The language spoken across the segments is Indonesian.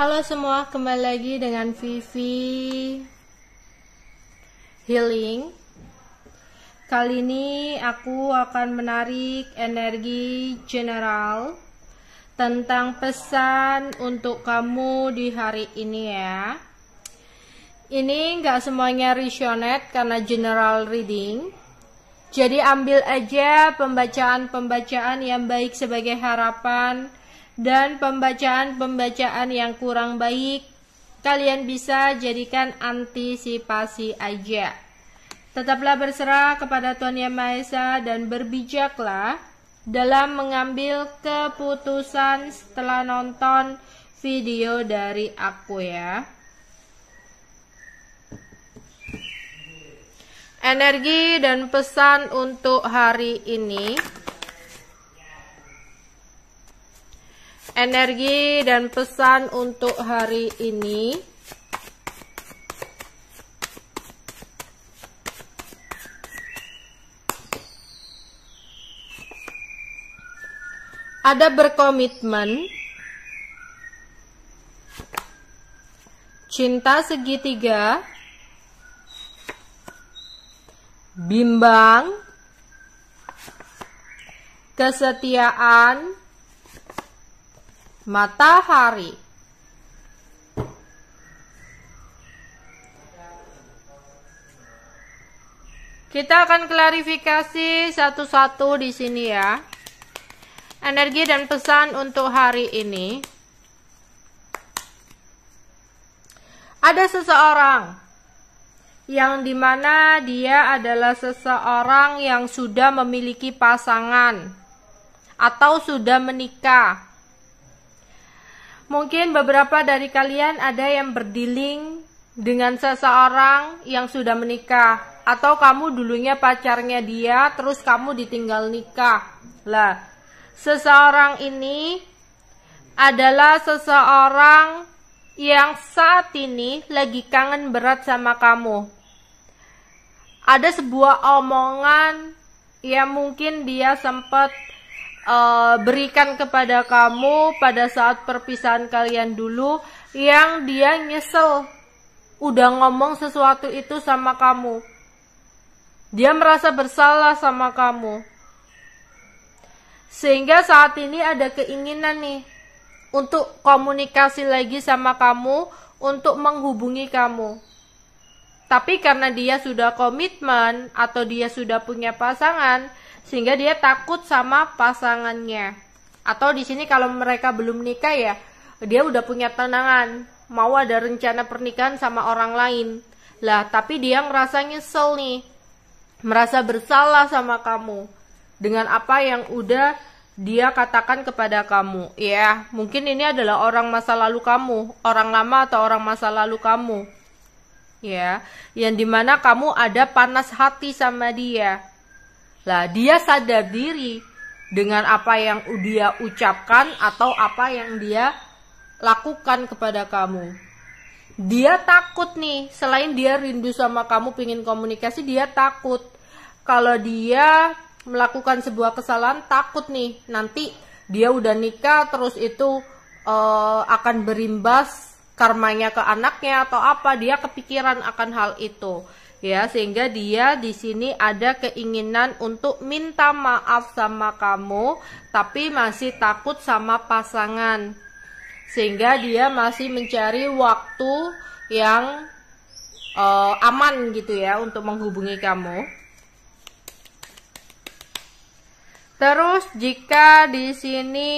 Halo semua, kembali lagi dengan Vivi Healing. Kali ini aku akan menarik energi general tentang pesan untuk kamu di hari ini ya. Ini nggak semuanya resonate karena general reading. Jadi ambil aja pembacaan-pembacaan yang baik sebagai harapan, dan pembacaan-pembacaan yang kurang baik kalian bisa jadikan antisipasi aja. Tetaplah berserah kepada Tuhan Yang Maha Esa dan berbijaklah dalam mengambil keputusan setelah nonton video dari aku ya. Energi dan pesan untuk hari ini. Energi dan pesan untuk hari ini. Ada berkomitmen, cinta segitiga, bimbang, kesetiaan, matahari. Kita akan klarifikasi satu-satu di sini ya. Energi dan pesan untuk hari ini. Ada seseorang yang dimana dia adalah seseorang yang sudah memiliki pasangan atau sudah menikah. Mungkin beberapa dari kalian ada yang berdealing dengan seseorang yang sudah menikah, atau kamu dulunya pacarnya dia terus kamu ditinggal nikah. Lah, seseorang ini adalah seseorang yang saat ini lagi kangen berat sama kamu. Ada sebuah omongan yang mungkin dia sempat berikan kepada kamu pada saat perpisahan kalian dulu, yang dia nyesel udah ngomong sesuatu itu sama kamu. Dia merasa bersalah sama kamu, sehingga saat ini ada keinginan nih untuk komunikasi lagi sama kamu, untuk menghubungi kamu. Tapi karena dia sudah komitmen atau dia sudah punya pasangan, sehingga dia takut sama pasangannya. Atau di sini kalau mereka belum nikah ya, dia udah punya tunangan, mau ada rencana pernikahan sama orang lain. Lah, tapi dia ngerasa nyesel nih, merasa bersalah sama kamu dengan apa yang udah dia katakan kepada kamu. Ya, mungkin ini adalah orang masa lalu kamu, orang lama atau orang masa lalu kamu. Ya, yang dimana kamu ada panas hati sama dia. Lah, dia sadar diri dengan apa yang dia ucapkan atau apa yang dia lakukan kepada kamu. Dia takut nih, selain dia rindu sama kamu, pengen komunikasi, dia takut kalau dia melakukan sebuah kesalahan, takut nih nanti dia udah nikah terus itu akan berimbas karmanya ke anaknya atau apa. Dia kepikiran akan hal itu. Ya, sehingga dia di sini ada keinginan untuk minta maaf sama kamu, tapi masih takut sama pasangan. Sehingga dia masih mencari waktu yang aman gitu ya untuk menghubungi kamu. Terus jika di sini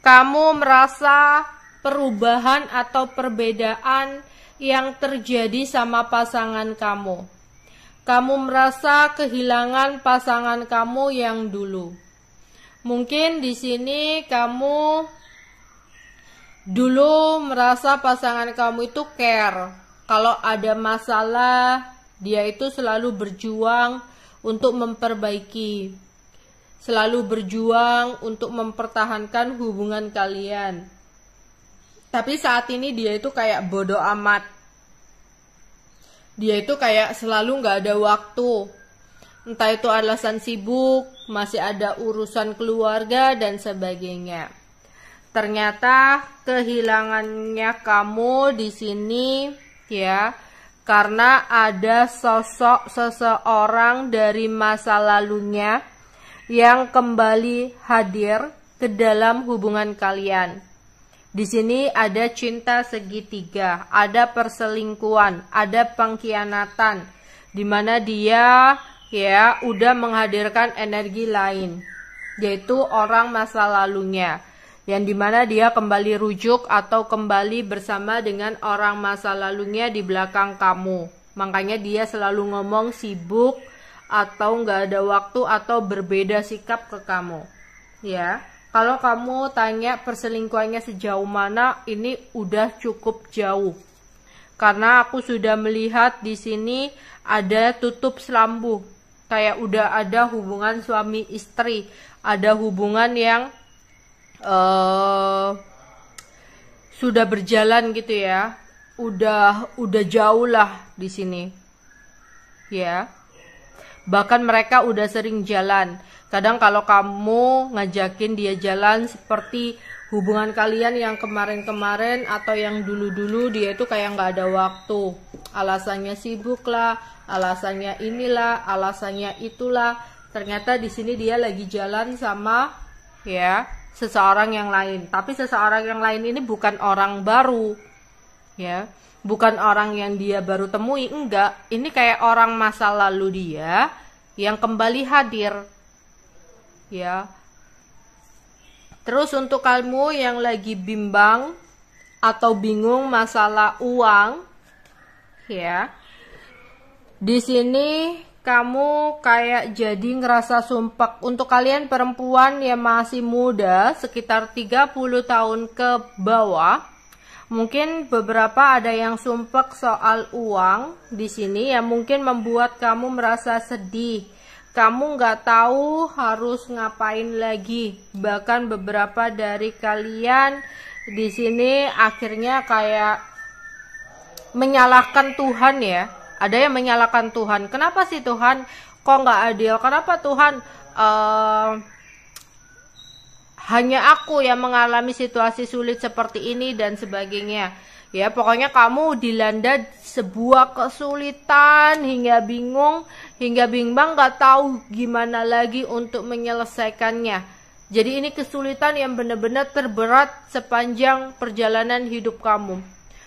kamu merasa perubahan atau perbedaan yang terjadi sama pasangan kamu, kamu merasa kehilangan pasangan kamu yang dulu. Mungkin di sini kamu dulu merasa pasangan kamu itu care. Kalau ada masalah, dia itu selalu berjuang untuk memperbaiki, selalu berjuang untuk mempertahankan hubungan kalian. Tapi saat ini dia itu kayak bodoh amat. Dia itu kayak selalu gak ada waktu. Entah itu alasan sibuk, masih ada urusan keluarga dan sebagainya. ternyata kehilangannya kamu di sini ya, karena ada sosok seseorang dari masa lalunya yang kembali hadir ke dalam hubungan kalian. Di sini ada cinta segitiga, ada perselingkuhan, ada pengkhianatan, di mana dia ya udah menghadirkan energi lain, yaitu orang masa lalunya, yang dimana dia kembali rujuk atau kembali bersama dengan orang masa lalunya di belakang kamu. Makanya dia selalu ngomong sibuk atau nggak ada waktu atau berbeda sikap ke kamu ya. Kalau kamu tanya perselingkuhannya sejauh mana, ini udah cukup jauh. Karena aku sudah melihat di sini ada tutup selambu. Kayak udah ada hubungan suami istri, ada hubungan yang sudah berjalan gitu ya. Udah jauh lah di sini. Ya. Bahkan mereka udah sering jalan. Kadang kalau kamu ngajakin dia jalan seperti hubungan kalian yang kemarin-kemarin atau yang dulu-dulu, dia itu kayak nggak ada waktu. Alasannya sibuk lah, alasannya inilah, alasannya itulah. Ternyata di sini dia lagi jalan sama ya seseorang yang lain. Tapi seseorang yang lain ini bukan orang baru. Ya, bukan orang yang dia baru temui, enggak. Ini kayak orang masa lalu dia yang kembali hadir. Ya. Terus untuk kamu yang lagi bimbang atau bingung masalah uang, ya. Di sini kamu kayak jadi ngerasa sumpek. Untuk kalian perempuan yang masih muda, sekitar 30 tahun ke bawah, mungkin beberapa ada yang sumpek soal uang di sini yang mungkin membuat kamu merasa sedih. Kamu nggak tahu harus ngapain lagi. Bahkan beberapa dari kalian di sini akhirnya kayak menyalahkan Tuhan ya. Ada yang menyalahkan Tuhan. Kenapa sih Tuhan kok nggak adil? Kenapa Tuhan hanya aku yang mengalami situasi sulit seperti ini dan sebagainya. Ya, pokoknya kamu dilanda sebuah kesulitan hingga bingung, hingga bimbang gak tahu gimana lagi untuk menyelesaikannya. Jadi ini kesulitan yang benar-benar terberat sepanjang perjalanan hidup kamu.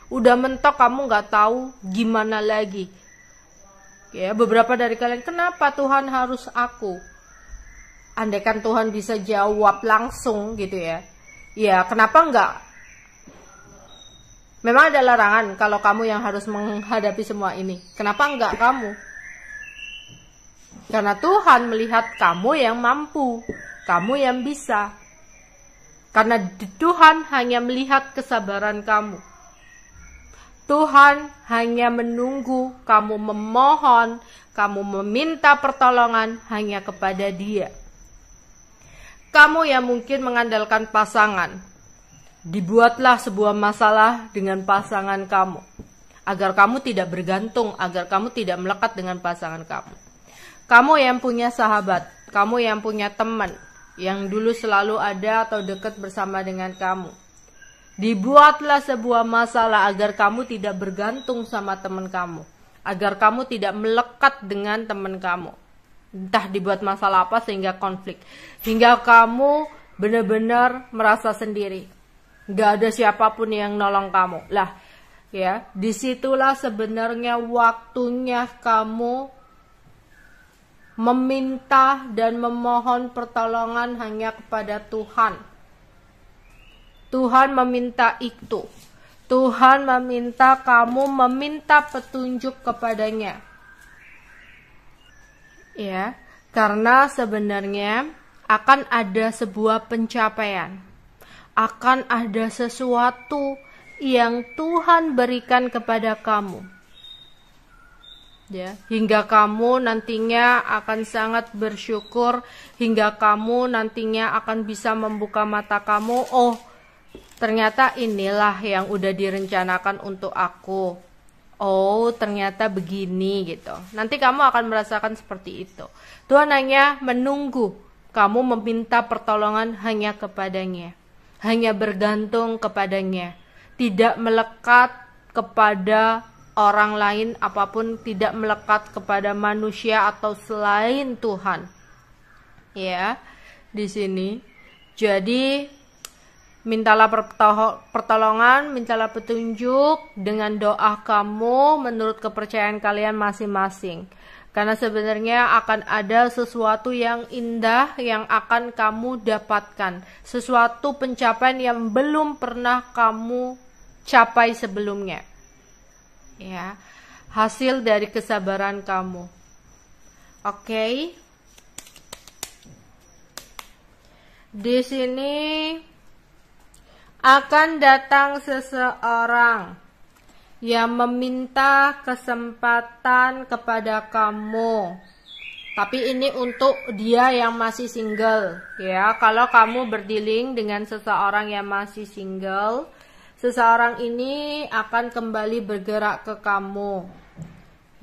Udah mentok kamu gak tahu gimana lagi. Ya, beberapa dari kalian, kenapa Tuhan harus aku? Andaikan Tuhan bisa jawab langsung gitu ya. Ya, kenapa enggak? Memang ada larangan kalau kamu yang harus menghadapi semua ini. Kenapa enggak kamu? Karena Tuhan melihat kamu yang mampu, kamu yang bisa. Karena Tuhan hanya melihat kesabaran kamu. Tuhan hanya menunggu kamu memohon, kamu meminta pertolongan hanya kepada Dia. Kamu yang mungkin mengandalkan pasangan, dibuatlah sebuah masalah dengan pasangan kamu, agar kamu tidak bergantung, agar kamu tidak melekat dengan pasangan kamu. Kamu yang punya sahabat, kamu yang punya teman, yang dulu selalu ada atau dekat bersama dengan kamu. Dibuatlah sebuah masalah agar kamu tidak bergantung sama teman kamu, agar kamu tidak melekat dengan teman kamu. Entah dibuat masalah apa sehingga konflik, hingga kamu benar-benar merasa sendiri. Gak ada siapapun yang nolong kamu. Lah, ya, disitulah sebenarnya waktunya kamu meminta dan memohon pertolongan hanya kepada Tuhan. Tuhan meminta itu. Tuhan meminta kamu meminta petunjuk kepadanya. Ya, karena sebenarnya akan ada sebuah pencapaian. Akan ada sesuatu yang Tuhan berikan kepada kamu. Ya, hingga kamu nantinya akan sangat bersyukur, hingga kamu nantinya akan bisa membuka mata kamu, oh, ternyata inilah yang udah direncanakan untuk aku. Oh, ternyata begini gitu. Nanti kamu akan merasakan seperti itu. Tuhan hanya menunggu kamu meminta pertolongan hanya kepadanya. hanya bergantung kepadanya, tidak melekat kepada orang lain apapun, tidak melekat kepada manusia atau selain Tuhan. Ya, di sini. Jadi mintalah pertolongan, mintalah petunjuk dengan doa kamu menurut kepercayaan kalian masing-masing. Karena sebenarnya akan ada sesuatu yang indah yang akan kamu dapatkan. Sesuatu pencapaian yang belum pernah kamu capai sebelumnya. Ya, hasil dari kesabaran kamu. Oke. Di sini akan datang seseorang yang meminta kesempatan kepada kamu. Tapi ini untuk dia yang masih single, ya. Kalau kamu berdealing dengan seseorang yang masih single, seseorang ini akan kembali bergerak ke kamu.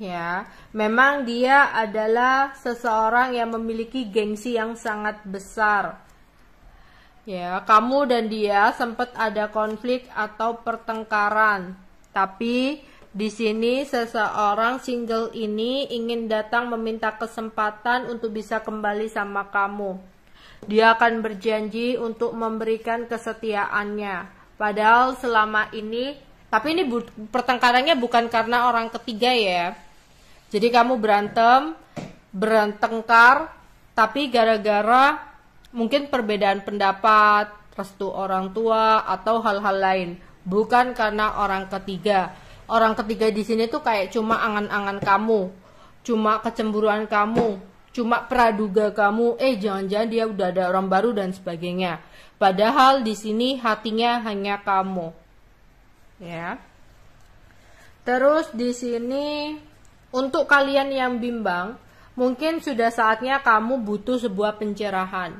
Ya, memang dia adalah seseorang yang memiliki gengsi yang sangat besar. Ya, kamu dan dia sempat ada konflik atau pertengkaran. Tapi di sini seseorang single ini ingin datang meminta kesempatan untuk bisa kembali sama kamu. Dia akan berjanji untuk memberikan kesetiaannya. Padahal selama ini, tapi ini pertengkarannya bukan karena orang ketiga ya. Jadi kamu bertengkar, tapi gara-gara mungkin perbedaan pendapat, restu orang tua atau hal-hal lain. Bukan karena orang ketiga. Orang ketiga di sini tuh kayak cuma angan-angan kamu, cuma kecemburuan kamu, cuma praduga kamu. Jangan-jangan dia udah ada orang baru dan sebagainya. Padahal di sini hatinya hanya kamu. Ya. Terus di sini untuk kalian yang bimbang, mungkin sudah saatnya kamu butuh sebuah pencerahan.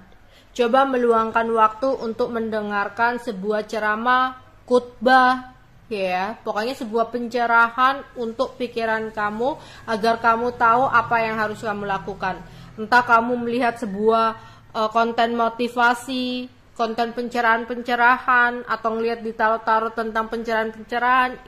Coba meluangkan waktu untuk mendengarkan sebuah ceramah, khutbah, ya, pokoknya sebuah pencerahan untuk pikiran kamu agar kamu tahu apa yang harus kamu lakukan. Entah kamu melihat sebuah konten motivasi, konten pencerahan-pencerahan, atau ngelihat di tarot-tarot tentang pencerahan-pencerahan,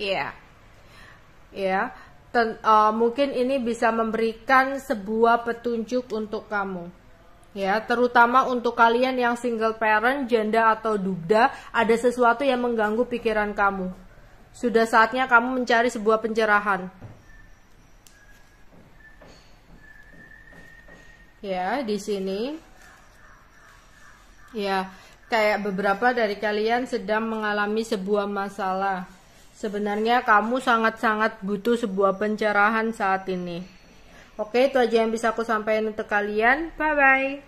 mungkin ini bisa memberikan sebuah petunjuk untuk kamu. Ya, terutama untuk kalian yang single parent, janda atau duda, ada sesuatu yang mengganggu pikiran kamu. Sudah saatnya kamu mencari sebuah pencerahan. Ya, di sini. Ya, kayak beberapa dari kalian sedang mengalami sebuah masalah. Sebenarnya kamu sangat-sangat butuh sebuah pencerahan saat ini. Oke, itu aja yang bisa aku sampaikan untuk kalian. Bye-bye.